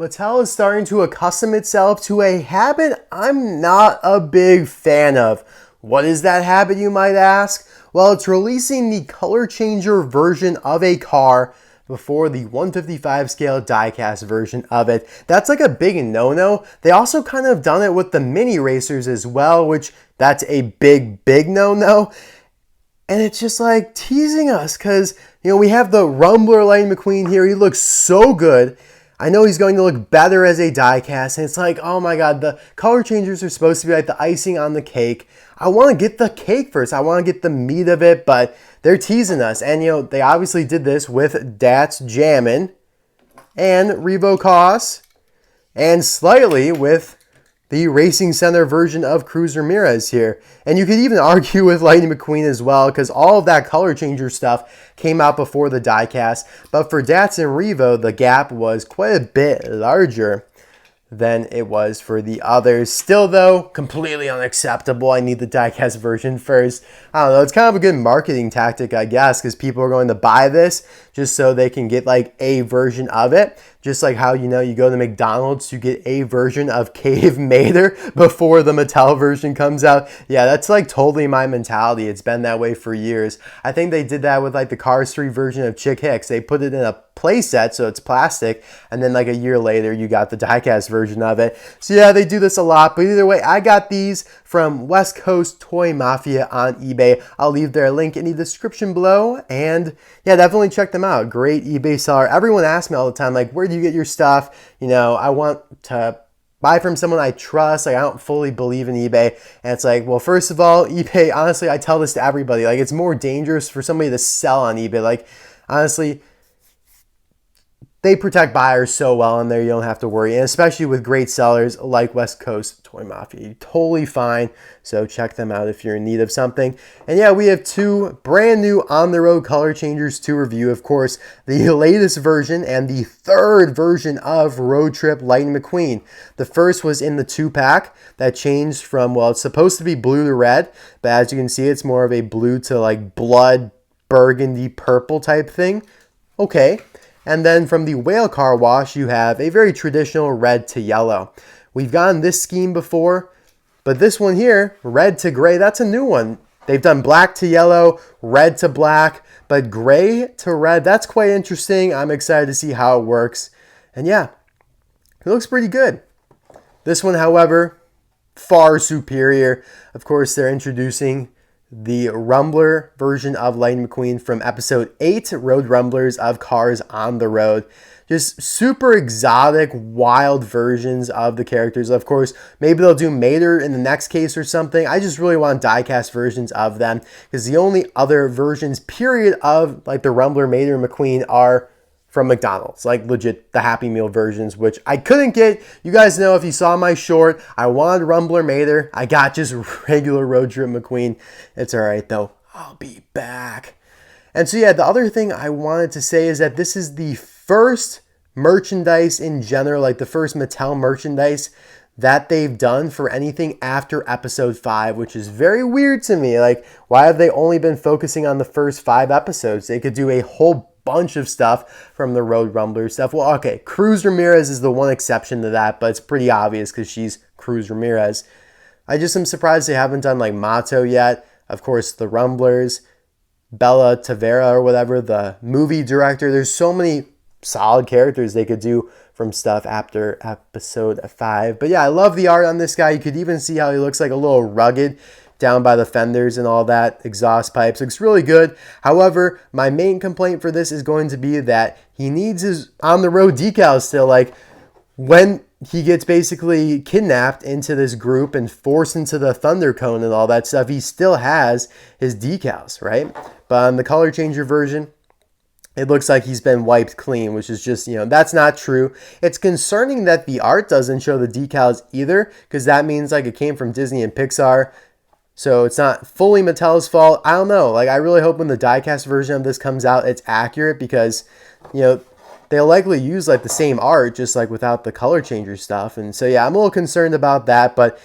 Mattel is starting to accustom itself to a habit I'm not a big fan of. What is that habit, you might ask? Well, it's releasing the color changer version of a car before the 155 scale diecast version of it. That's like a big no-no. They also kind of done it with the mini racers as well, which that's a big no-no. And it's just like teasing us because, we have the Rumbler Lightning McQueen here. He looks so good. I know he's going to look better as a diecast, and it's like, oh my god, the color changers are supposed to be like the icing on the cake. I want to get the cake first. I want to get the meat of it, but they're teasing us. And, they obviously did this with Datz, Jammin, and Revo, and slightly with the Racing Center version of Cruz Ramirez here. And you could even argue with Lightning McQueen as well, because all of that color changer stuff came out before the diecast. But for Datz and Revo, the gap was quite a bit larger than it was for the others. Still though, completely unacceptable. I need the diecast version first. I don't know, it's kind of a good marketing tactic, I guess, because people are going to buy this just so they can get like a version of it. Just like how, you go to McDonald's to get a version of Cave Mater before the Mattel version comes out. Yeah, that's like totally my mentality. It's been that way for years. I think they did that with like the Cars 3 version of Chick Hicks. They put it in a playset, so it's plastic, and then like a year later, you got the diecast version of it. So yeah, they do this a lot, but either way, I got these from West Coast Toy Mafia on eBay. I'll leave their link in the description below, and yeah, definitely check them out. Great eBay seller. Everyone asks me all the time, like, where do you get your stuff? I want to buy from someone I trust. Like, I don't fully believe in eBay. And it's like, well, first of all, eBay, honestly, I tell this to everybody. Like, it's more dangerous for somebody to sell on eBay. Like, honestly, they protect buyers so well in there, you don't have to worry. And especially with great sellers like West Coast Toy Mafia. You're totally fine. So check them out if you're in need of something. And yeah, we have two brand new on-the-road color changers to review. Of course, the latest version and the third version of Road Trip Lightning McQueen. The first was in the 2-pack that changed from, well, it's supposed to be blue to red. But as you can see, it's more of a blue to like blood, burgundy, purple type thing. Okay. And then from the whale car wash, you have a very traditional red to yellow. We've gotten this scheme before, but this one here, red to gray, that's a new one. They've done black to yellow, red to black, but gray to red, that's quite interesting. I'm excited to see how it works. And yeah, it looks pretty good. This one, however, far superior. Of course, they're introducing the Rumbler version of Lightning McQueen from episode 8, Road Rumblers of Cars on the Road. Just super exotic, wild versions of the characters. Of course, maybe they'll do Mater in the next case or something. I just really want diecast versions of them because the only other versions, period, of like the Rumbler, Mater, and McQueen are from McDonald's, like legit the Happy Meal versions, which I couldn't get. You guys know if you saw my short, I wanted Rumbler Mater. I got just regular Road Trip McQueen. It's all right though. I'll be back. And so yeah, the other thing I wanted to say is that this is the first merchandise in general, like the first Mattel merchandise that they've done for anything after episode 5, which is very weird to me. Like, why have they only been focusing on the first 5 episodes? They could do a whole bunch of stuff from the Road Rumbler stuff. Well, okay, Cruz Ramirez is the one exception to that, but it's pretty obvious because she's Cruz Ramirez. I just am surprised they haven't done like Mato yet. Of course, the Rumblers, Belle Tavera or whatever, the movie director. There's so many solid characters they could do from stuff after episode 5. But yeah, I love the art on this guy. You could even see how he looks like a little rugged down by the fenders and all that, exhaust pipes. Looks really good. However, my main complaint for this is going to be that he needs his on-the-road decals still. Like, when he gets basically kidnapped into this group and forced into the thunder cone and all that stuff, he still has his decals, right? But on the color changer version, it looks like he's been wiped clean, which is just, that's not true. It's concerning that the art doesn't show the decals either, because that means like it came from Disney and Pixar. So it's not fully Mattel's fault. I don't know. Like, I really hope when the diecast version of this comes out, it's accurate because, they'll likely use like the same art, just like without the color changer stuff. And so, yeah, I'm a little concerned about that, but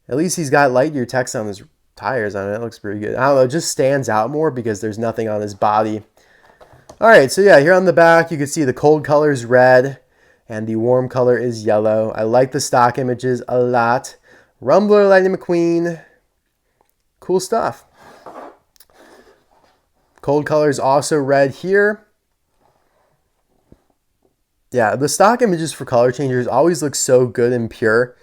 at least he's got Lightyear text on his tires on it. It looks pretty good. I don't know. It just stands out more because there's nothing on his body. All right. So yeah, here on the back, you can see the cold colors red. And the warm color is yellow. I like the stock images a lot. Rumbler, Lightning McQueen. Cool stuff. Cold color is also red here. Yeah, the stock images for color changers always look so good and pure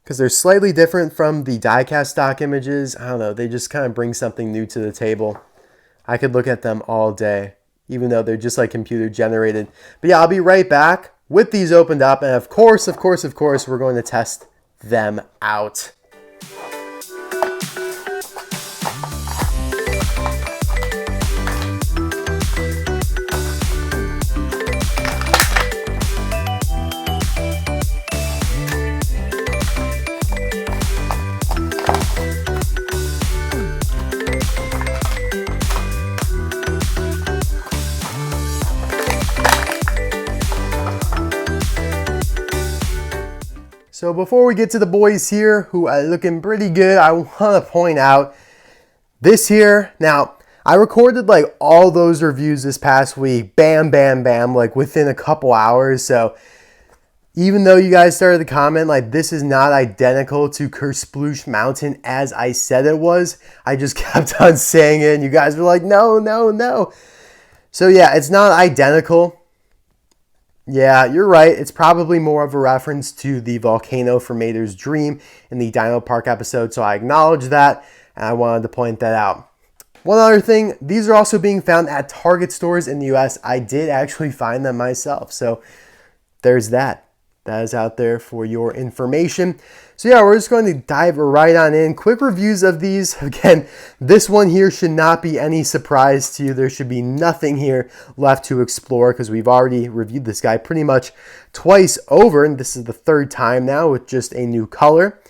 because they're slightly different from the die-cast stock images. I don't know, they just kind of bring something new to the table. I could look at them all day, even though they're just like computer generated. But yeah, I'll be right back with these opened up. And of course, we're going to test them out. So before we get to the boys here, who are looking pretty good, I want to point out this here. Now, I recorded like all those reviews this past week, bam, bam, bam, like within a couple hours. So even though you guys started to comment, like this is not identical to Kersploosh Mountain as I said it was, I just kept on saying it and you guys were like, no, no, no. So yeah, it's not identical. Yeah, you're right. It's probably more of a reference to the volcano from Mater's Dream in the Dino Park episode, so I acknowledge that, and I wanted to point that out. One other thing, these are also being found at Target stores in the US. I did actually find them myself, so there's that. That is out there for your information. So yeah, we're just going to dive right on in. Quick reviews of these. Again, this one here should not be any surprise to you. There should be nothing here left to explore because we've already reviewed this guy pretty much twice over, and this is the third time now with just a new color.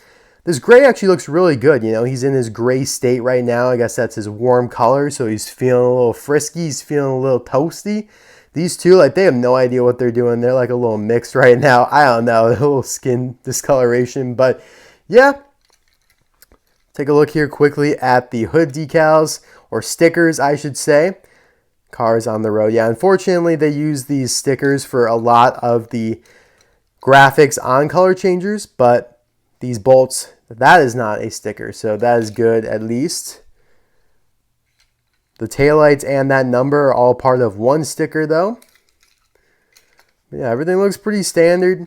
This gray actually looks really good. You know, he's in his gray state right now. I guess that's his warm color, so he's feeling a little frisky. He's feeling a little toasty. These two, like, they have no idea what they're doing. They're like a little mixed right now. I don't know, a little skin discoloration. But yeah, take a look here quickly at the hood decals, or stickers, I should say. Cars on the road. Yeah, unfortunately, they use these stickers for a lot of the graphics on color changers. But these bolts, that is not a sticker. So that is good, at least. The taillights and that number are all part of one sticker though. Yeah, everything looks pretty standard.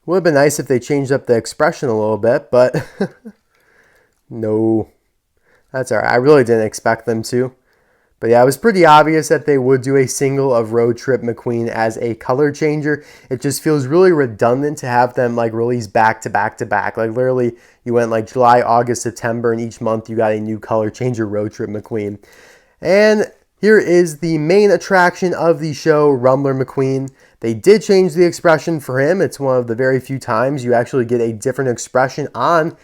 Would have been nice if they changed up the expression a little bit, but no. That's alright. I really didn't expect them to. But yeah, it was pretty obvious that they would do a single of Road Trip McQueen as a color changer. It just feels really redundant to have them like release back to back to back. Like literally you went like July, August, September, and each month you got a new color changer Road Trip McQueen. And here is the main attraction of the show, Rumbler McQueen. They did change the expression for him. It's one of the very few times you actually get a different expression on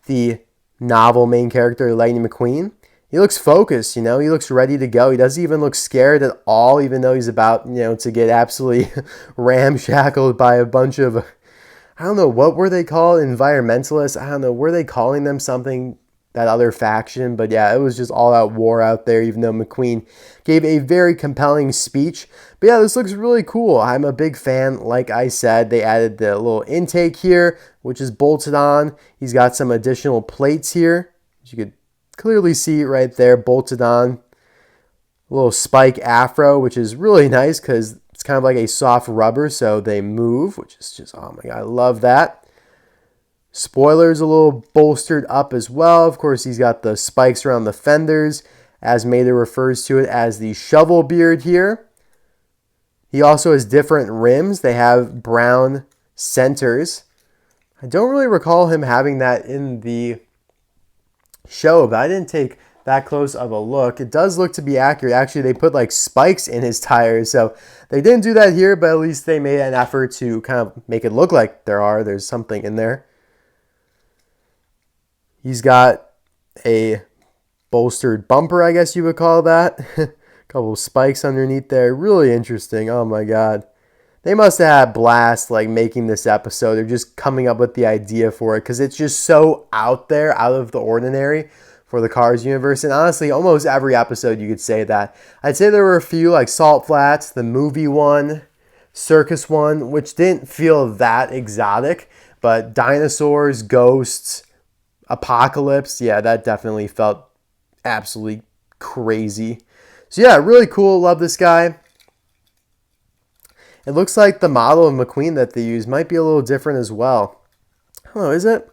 the novel main character, Lightning McQueen. He looks focused, you know, he looks ready to go. He doesn't even look scared at all, even though he's about, you know, to get absolutely ramshackled by a bunch of, I don't know, what were they called? Environmentalists? I don't know. Were they calling them something, that other faction? But yeah, it was just all out war out there, even though McQueen gave a very compelling speech. But yeah, this looks really cool. I'm a big fan. Like I said, they added the little intake here, which is bolted on. He's got some additional plates here, as you could clearly see it right there, bolted on. A little spike afro, which is really nice because it's kind of like a soft rubber, so they move, which is just, oh my god, I love that. Spoilers a little bolstered up as well. Of course, he's got the spikes around the fenders, as Mater refers to it as the shovel beard here. He also has different rims. They have brown centers. I don't really recall him having that in the show, but I didn't take that close of a look. It does look to be accurate. Actually, they put like spikes in his tires, so they didn't do that here, but at least they made an effort to kind of make it look like there's something in there. He's got a bolstered bumper, I guess you would call that. A couple of spikes underneath there. Really interesting. Oh my god. They must have had a blast like making this episode. They're just coming up with the idea for it because it's just so out there, out of the ordinary for the Cars universe. And honestly, almost every episode you could say that. I'd say there were a few like Salt Flats, the movie one, circus one, which didn't feel that exotic, but dinosaurs, ghosts, apocalypse, yeah, that definitely felt absolutely crazy. So yeah, really cool. Love this guy. It looks like the model of McQueen that they use might be a little different as well. Oh, is it?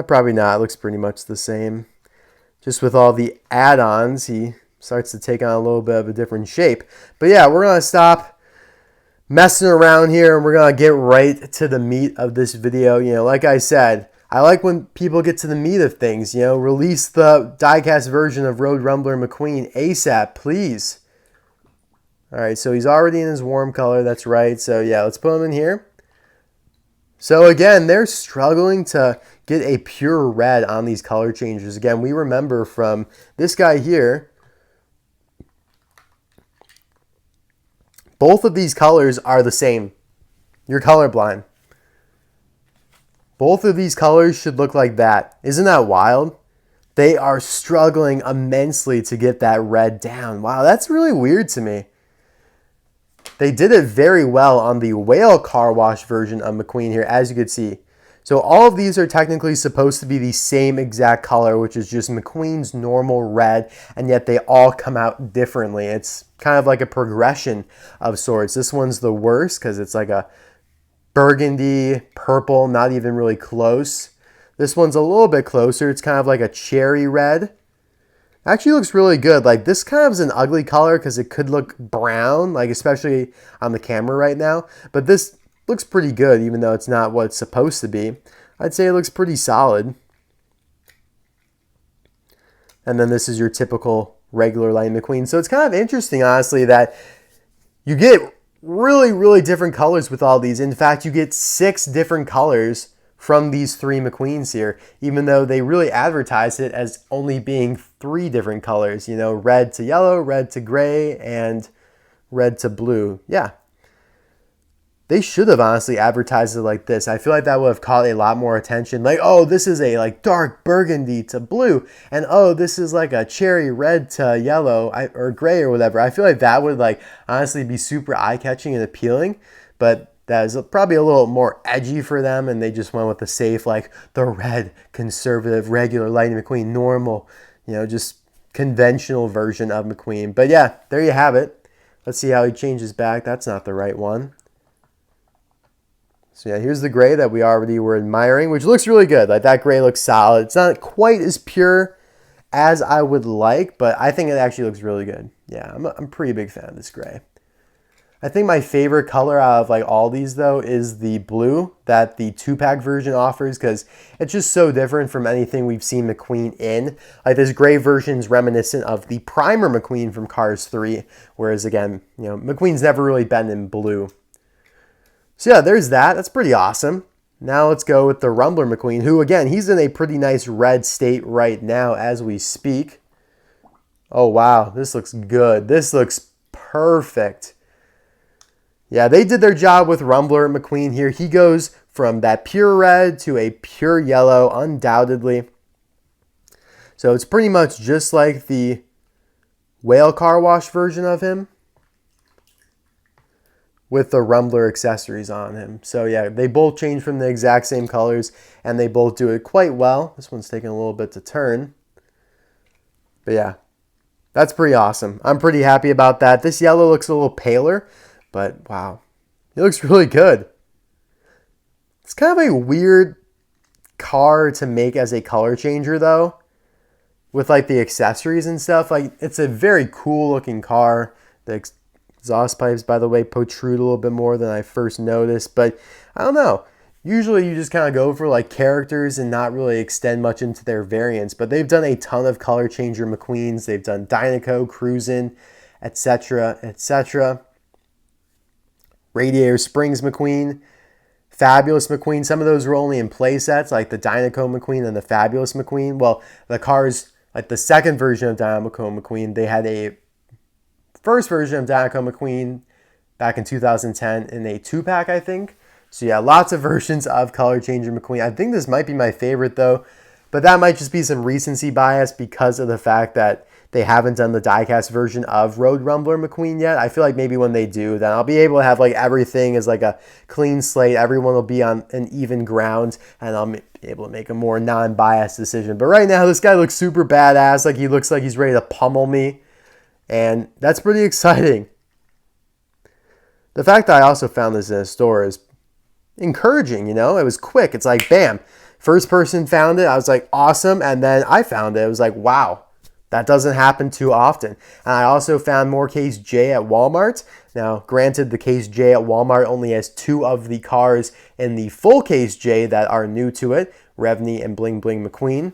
Probably not. It looks pretty much the same. Just with all the add-ons, he starts to take on a little bit of a different shape. But yeah, we're going to stop messing around here and we're going to get right to the meat of this video. You know, like I said, I like when people get to the meat of things. You know, release the diecast version of Road Rumbler McQueen ASAP, please. All right, so he's already in his warm color. That's right. So yeah, let's put him in here. So again, they're struggling to get a pure red on these color changes. Again, we remember from this guy here, both of these colors are the same. You're colorblind. Both of these colors should look like that. Isn't that wild? They are struggling immensely to get that red down. Wow, that's really weird to me. They did it very well on the whale car wash version of McQueen here, as you can see. So all of these are technically supposed to be the same exact color, which is just McQueen's normal red, and yet they all come out differently. It's kind of like a progression of sorts. This one's the worst because it's like a burgundy, purple, not even really close. This one's a little bit closer. It's kind of like a cherry red. Actually looks really good. Like this kind of is an ugly color because it could look brown, like especially on the camera right now. But this looks pretty good even though it's not what it's supposed to be. I'd say it looks pretty solid. And then this is your typical regular Lightning McQueen. So it's kind of interesting, honestly, that you get really, really different colors with all these. In fact, you get 6 different colors from these 3 McQueens here, even though they really advertise it as only being 3 different colors, you know, red to yellow, red to gray, and red to blue. Yeah. They should have honestly advertised it like this. I feel like that would have caught a lot more attention. Like, oh, this is a like dark burgundy to blue, and oh, this is like a cherry red to yellow or gray or whatever. I feel like that would like honestly be super eye-catching and appealing, but that is probably a little more edgy for them, and they just went with the safe, like the red, conservative, regular Lightning McQueen, normal, you know, just conventional version of McQueen. But yeah, there you have it. Let's see how he changes back. That's not the right one. So yeah, here's the gray that we already were admiring, which looks really good. Like that gray looks solid. It's not quite as pure as I would like, but I think it actually looks really good. Yeah, I'm a pretty big fan of this gray. I think my favorite color out of like all these though is the blue that the 2-pack version offers because it's just so different from anything we've seen McQueen in. Like this gray version is reminiscent of the primer McQueen from Cars 3, whereas again, you know, McQueen's never really been in blue. So yeah, there's that. That's pretty awesome. Now let's go with the Rumbler McQueen, who again, he's in a pretty nice red state right now as we speak. Oh wow, this looks good. This looks perfect. Yeah, they did their job with Rumbler McQueen here. He goes from that pure red to a pure yellow, undoubtedly. So it's pretty much just like the whale car wash version of him with the Rumbler accessories on him. So yeah, they both change from the exact same colors and they both do it quite well. This one's taking a little bit to turn. But yeah, that's pretty awesome. I'm pretty happy about that. This yellow looks a little paler. But wow, it looks really good. It's kind of a weird car to make as a color changer though, with like the accessories and stuff. Like it's a very cool looking car. The exhaust pipes, by the way, protrude a little bit more than I first noticed, but I don't know. Usually you just kind of go for like characters and not really extend much into their variants, but they've done a ton of color changer McQueens. They've done Dynaco, Cruisin', etc., etc. Radiator Springs McQueen, Fabulous McQueen. Some of those were only in play sets, like the Dynaco McQueen and the Fabulous McQueen. Well, the cars, like the second version of Dynaco McQueen, they had a first version of Dynaco McQueen back in 2010 in a 2-pack, I think. So yeah, lots of versions of color changer McQueen. I think this might be my favorite though, But that might just be some recency bias because of the fact that they haven't done the diecast version of Road Rumbler McQueen yet. I feel like maybe when they do, then I'll be able to have like everything as like a clean slate. Everyone will be on an even ground, and I'll be able to make a more non-biased decision. But right now, this guy looks super badass. Like he looks like he's ready to pummel me, and that's pretty exciting. The fact that I also found this in a store is encouraging, you know? It was quick. It's like, bam, first person found it. I was like, awesome. And then I found it. It was like, wow. That doesn't happen too often. And I also found more Case J at Walmart. Now, granted, the Case J at Walmart only has 2 of the cars in the full Case J that are new to it, Revney and Bling Bling McQueen.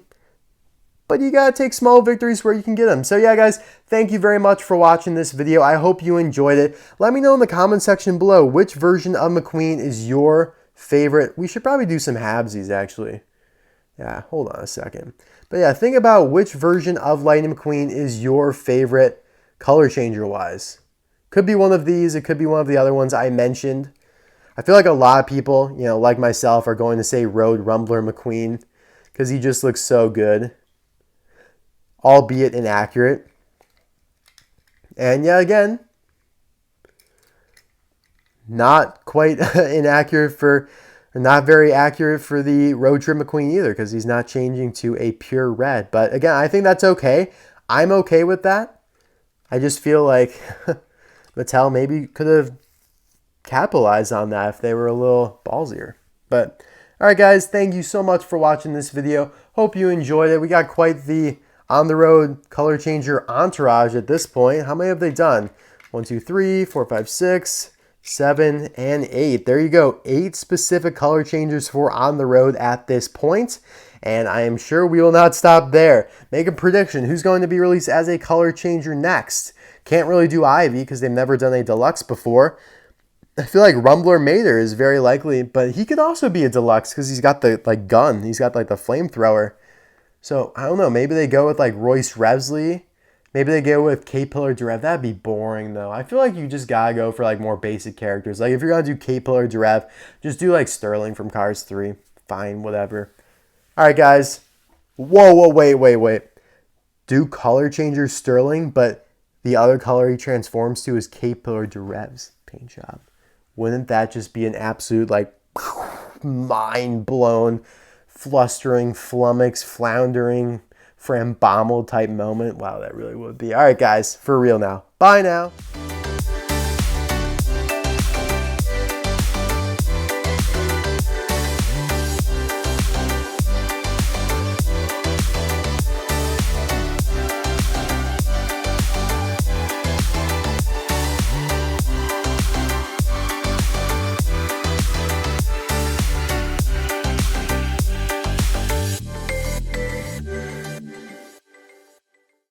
But you gotta take small victories where you can get them. So yeah, guys, thank you very much for watching this video. I hope you enjoyed it. Let me know in the comment section below which version of McQueen is your favorite. We should probably do some Habsies, actually. Yeah, hold on a second. But yeah, think about which version of Lightning McQueen is your favorite color changer wise. Could be one of these, it could be one of the other ones I mentioned. I feel like a lot of people, you know, like myself, are going to say Road Rumbler McQueen because he just looks so good, albeit inaccurate. And yeah, again, not quite inaccurate for, not very accurate for the Road Trip McQueen either, because he's not changing to a pure red. But again, I think that's okay. I'm okay with that. I just feel like Mattel maybe could have capitalized on that if they were a little ballsier. But all right, guys, thank you so much for watching this video. Hope you enjoyed it. We got quite the on-the-road color changer entourage at this point. How many have they done? 1, 2, 3, 4, 5, 6, 7, and 8. There you go. 8 specific color changers for on the road at this point. And I am sure we will not stop there. Make a prediction. Who's going to be released as a color changer next? Can't really do Ivy because they've never done a deluxe before. I feel like Rumbler Mater is very likely, but he could also be a deluxe because he's got the like gun. He's got like the flamethrower. So I don't know. Maybe they go with like Royce Revsley. Maybe they go with K-Pillar Derev. That'd be boring, though. I feel like you just gotta go for, like, more basic characters. Like, if you're gonna do K-Pillar Derev, just do, like, Sterling from Cars 3. Fine, whatever. All right, guys. Whoa, wait. Do color changer Sterling, but the other color he transforms to is K-Pillar Derev's paint job. Wouldn't that just be an absolute, like, mind-blown, flustering, flummox, floundering, Frambommel type moment? Wow, that really would be. All right, guys, for real now. Bye now.